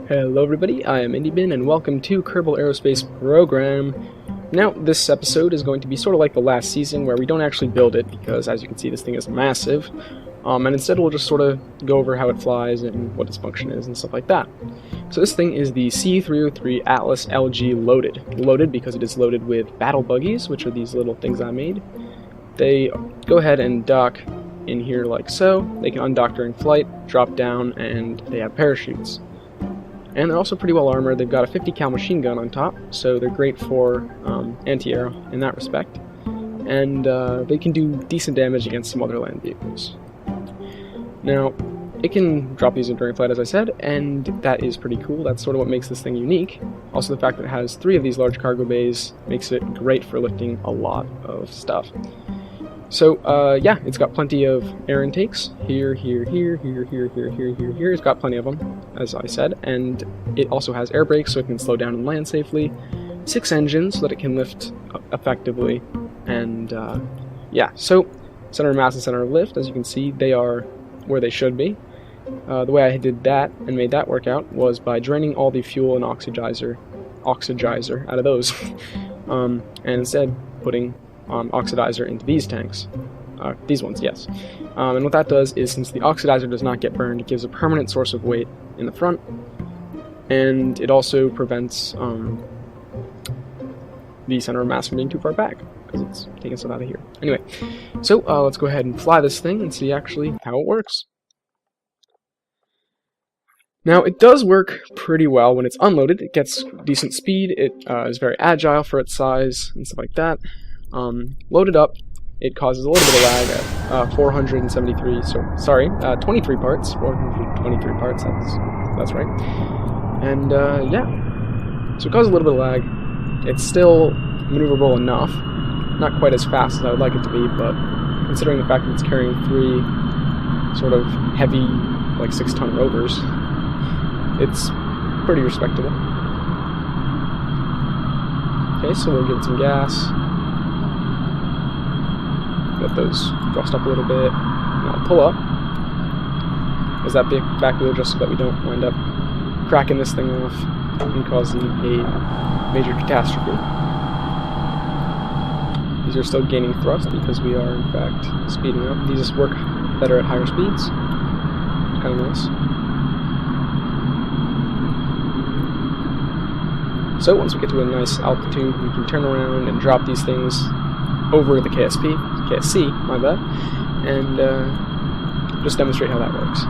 Hello everybody, I am IndieBin and welcome to Kerbal Aerospace Program. Now, this episode is going to be sort of like the last season where we don't actually build it because, as you can see, this thing is massive. And instead we'll just sort of go over how it flies and what its function is and stuff like that. So this thing is the C-303-Atlas LG loaded. Loaded because it is loaded with battle buggies, which are these little things I made. They go ahead and dock in here like so. They can undock during flight, drop down, and they have parachutes. And they're also pretty well armored. They've got a 50 cal machine gun on top, so they're great for anti-air in that respect. And they can do decent damage against some other land vehicles. Now, it can drop these during flight, as I said, and that is pretty cool. That's sort of what makes this thing unique. Also, the fact that it has 3 of these large cargo bays makes it great for lifting a lot of stuff. So, yeah, it's got plenty of air intakes. Here. It's got plenty of them, as I said. And it also has air brakes, so it can slow down and land safely. 6 engines, so that it can lift effectively. And, yeah, so center of mass and center of lift, as you can see, they are where they should be. The way I did that and made that work out was by draining all the fuel and oxidizer out of those. And instead putting oxidizer into these tanks. These ones, yes. And what that does is, since the oxidizer does not get burned, it gives a permanent source of weight in the front, and it also prevents the center of mass from being too far back, because it's taking stuff out of here. Anyway, so let's go ahead and fly this thing and see actually how it works. Now, it does work pretty well when it's unloaded. It gets decent speed, it is very agile for its size, and stuff like that. Loaded up, it causes a little bit of lag at 473, 23 parts, 423 parts, that's right. And, yeah, so it causes a little bit of lag. It's still maneuverable enough, not quite as fast as I would like it to be, but considering the fact that it's carrying 3 sort of heavy, like 6-ton rovers, it's pretty respectable. Okay, so we'll give it some gas. Let those thrust up a little bit, and I'll pull up. As that big back wheel, just so that we don't wind up cracking this thing off and causing a major catastrophe. These are still gaining thrust because we are, in fact, speeding up. These just work better at higher speeds. It's kind of nice. So once we get to a nice altitude, we can turn around and drop these things over the KSC, my bad, and just demonstrate how that works.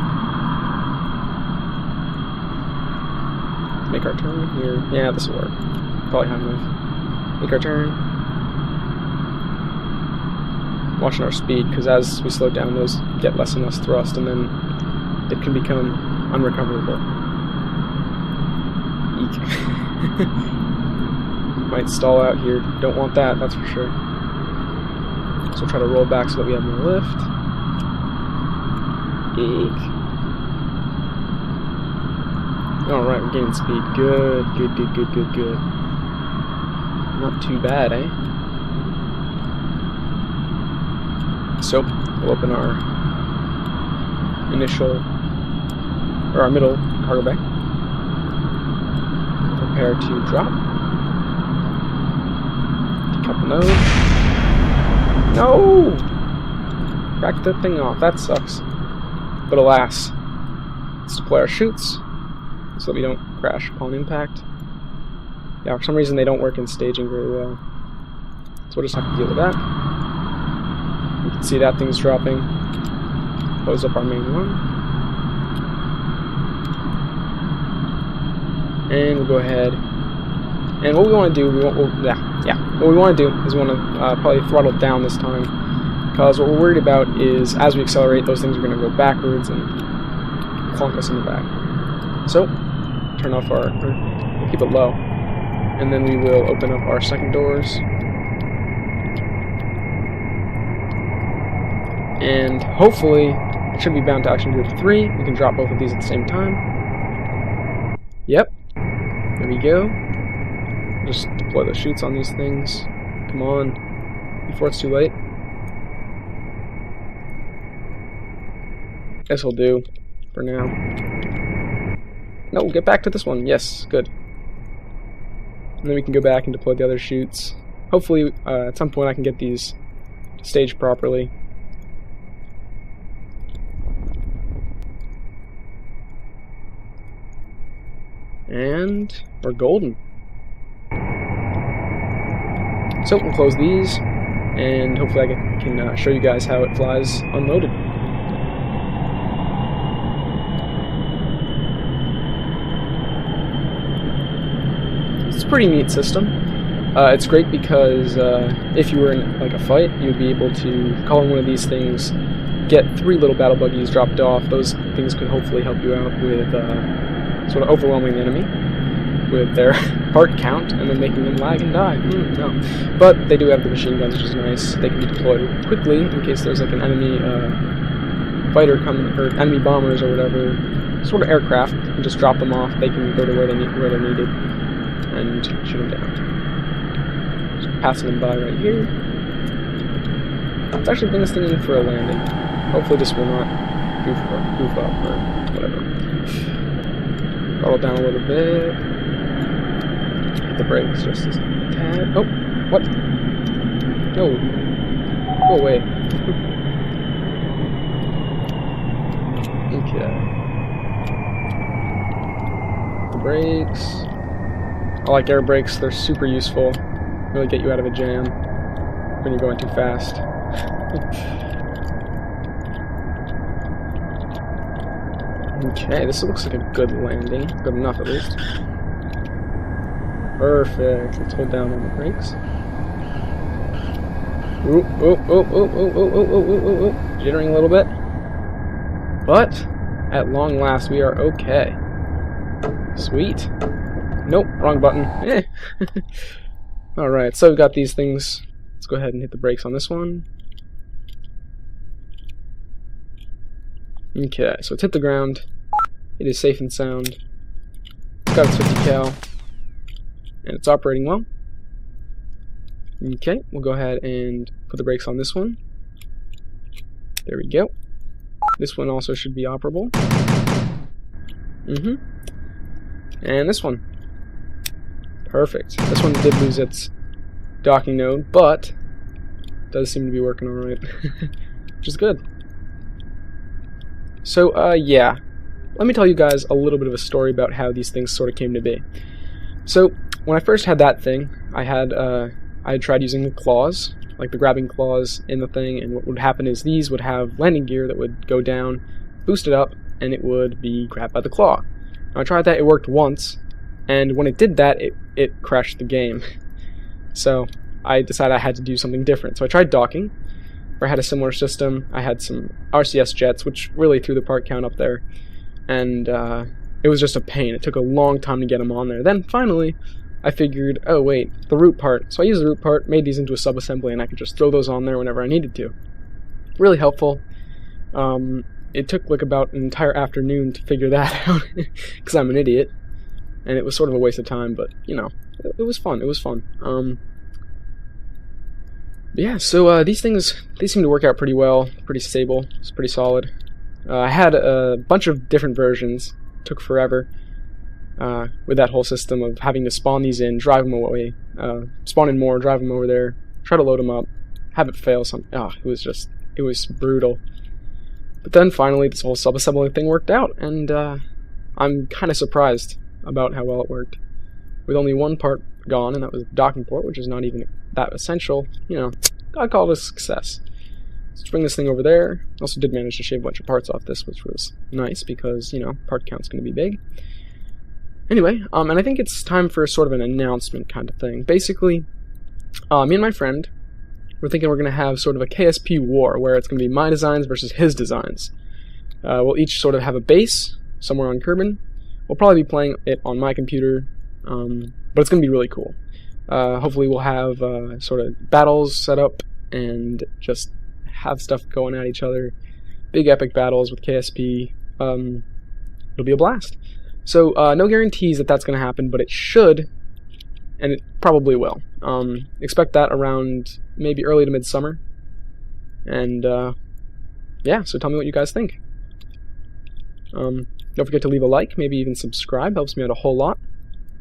Make our turn here. Yeah, this will work. Probably high enough. Make our turn. Watching our speed, because as we slow down, those get less and less thrust, and then it can become unrecoverable. Eek. Might stall out here. Don't want that, that's for sure. So we'll try to roll back so that we have more lift. Eek. Alright, we're gaining speed. Good. Not too bad, eh? So, we'll open our middle cargo bay. Prepare to drop. Decouple node. No! Cracked that thing off. That sucks. But alas, let's deploy our chutes so that we don't crash upon impact. Yeah, for some reason they don't work in staging very well. So we'll just have to deal with that. You can see that thing's dropping. Close up our main one. And we'll go ahead. And what we want to do, what we want to do is we want to probably throttle down this time, because what we're worried about is as we accelerate, those things are going to go backwards and clunk us in the back. So, turn off we'll keep it low, and then we will open up our second doors, and hopefully it should be bound to action group 3. We can drop both of these at the same time. Yep, there we go. Just deploy the chutes on these things. Come on, before it's too late. This will do for now. No, get back to this one. Yes, good. And then we can go back and deploy the other chutes. Hopefully, at some point I can get these staged properly. And we're golden. So we'll close these, and hopefully I can show you guys how it flies unloaded. It's a pretty neat system. It's great because if you were in like a fight, you'd be able to call in one of these things, get 3 little battle buggies dropped off. Those things could hopefully help you out with sort of overwhelming the enemy with their part count and then making them lag and die. No. But they do have the machine guns, which is nice. They can be deployed quickly in case there's like an enemy fighter coming, or enemy bombers or whatever, sort of aircraft, and just drop them off. They can go to where they're needed and shoot them down. Just passing them by right here. Let's actually bring this thing in for a landing. Hopefully this will not goof up or whatever. Throttle down a little bit. Hit the brakes just a tad. Oh, what? No. Go away. Okay. The brakes. I like air brakes. They're super useful. Really get you out of a jam when you're going too fast. Okay, this looks like a good landing. Good enough, at least. Perfect. Let's hold down on the brakes. Ooh. Jittering a little bit. But, at long last, we are okay. Sweet. Nope, wrong button. Alright, so we've got these things. Let's go ahead and hit the brakes on this one. Okay, so it's hit the ground. It is safe and sound. It's got its 50 cal. And it's operating well. Okay, we'll go ahead and put the brakes on this one. There we go. This one also should be operable. And this one. Perfect. This one did lose its docking node, but does seem to be working alright. Which is good. So, yeah. Let me tell you guys a little bit of a story about how these things sort of came to be. So, when I first had that thing, I had tried using the claws, like the grabbing claws in the thing, and what would happen is these would have landing gear that would go down, boost it up, and it would be grabbed by the claw. Now, I tried that, it worked once, and when it did that, it crashed the game. So, I decided I had to do something different. So I tried docking, where I had a similar system. I had some RCS jets, which really threw the part count up there, and it was just a pain. It took a long time to get them on there. Then finally, I figured, oh wait, the root part. So I used the root part, made these into a sub-assembly, and I could just throw those on there whenever I needed to. Really helpful. It took like about an entire afternoon to figure that out, because I'm an idiot, and it was sort of a waste of time, but, you know, it was fun. It was fun. Yeah, so these things, they seem to work out pretty well, pretty stable, it's pretty solid. I had a bunch of different versions, took forever, with that whole system of having to spawn these in, drive them away, spawn in more, drive them over there, try to load them up, have it fail, it was brutal. But then finally this whole sub-assembly thing worked out, and I'm kind of surprised about how well it worked. With only one part gone, and that was the docking port, which is not even that essential, you know, I call it a success. Let's bring this thing over there. Also did manage to shave a bunch of parts off this, which was nice, because, you know, part count's going to be big. Anyway, and I think it's time for sort of an announcement kind of thing. Basically, me and my friend, we're thinking we're going to have sort of a KSP war, where it's going to be my designs versus his designs. We'll each sort of have a base somewhere on Kerbin. We'll probably be playing it on my computer, but it's going to be really cool. Hopefully we'll have sort of battles set up and just have stuff going at each other. Big epic battles with KSP. It'll be a blast. So no guarantees that that's going to happen, but it should, and it probably will. Expect that around maybe early to midsummer. And yeah, so tell me what you guys think. Don't forget to leave a like, maybe even subscribe, helps me out a whole lot.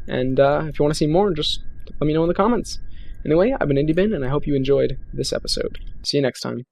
And if you want to see more, just let me know in the comments. Anyway, I've been IndieBin, and I hope you enjoyed this episode. See you next time.